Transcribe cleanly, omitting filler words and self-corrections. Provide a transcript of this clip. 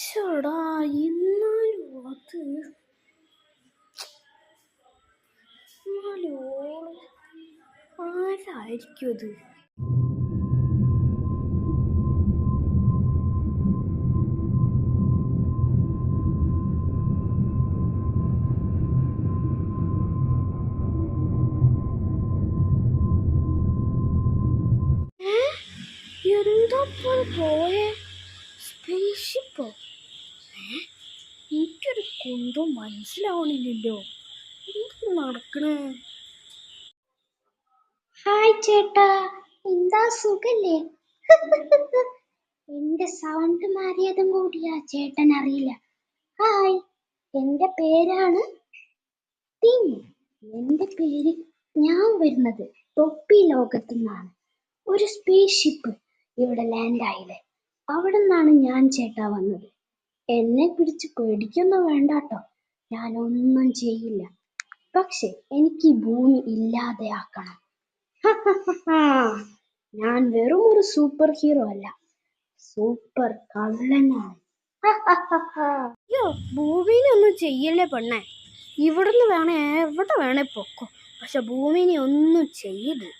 ചേടാ എന്നാലും ആരായിരിക്കും അത്? എന്താ പോയേ? സ്പേസ്ഷിപ്പോ? എനിക്കൊരു കുന്തം മനസ്സിലാവണില്ലല്ലോ, എന്ത് നടക്കണേ? ഹായ് ചേട്ടാ, എന്താ സുഖല്ലേ? എന്റെ സൗണ്ട് മാറിയതും കൂടിയാ ചേട്ടൻ അറിയില്ല. ഹായ്, എന്റെ പേരാണ് തിമു. എന്റെ പേര് ഞാൻ വരുന്നത് തൊപ്പി ലോകത്തു നിന്നാണ്. ഒരു സ്പേസ് ഷിപ്പ് ഇവിടെ ലാൻഡ് ആയില്ലേ, അവിടെ നിന്നാണ് ഞാൻ ചേട്ടാ വന്നത്. എന്നെ പിടിച്ച് പേടിക്കൊന്നും വേണ്ടാട്ടോ, ഞാനൊന്നും ചെയ്യില്ല. പക്ഷെ എനിക്ക് ഈ ഭൂമി ഇല്ലാതെയാക്കണം. ഞാൻ വെറും ഒരു സൂപ്പർ ഹീറോ അല്ല, സൂപ്പർ കള്ളനാണ്. അയ്യോ, ഭൂമിനെ ചെയ്യല്ലേ പെണ്ണേ. ഇവിടുന്ന് വേണേ എവിടെ വേണേ പൊക്കോ, പക്ഷെ ഭൂമിനെ ഒന്നും ചെയ്യരുത്.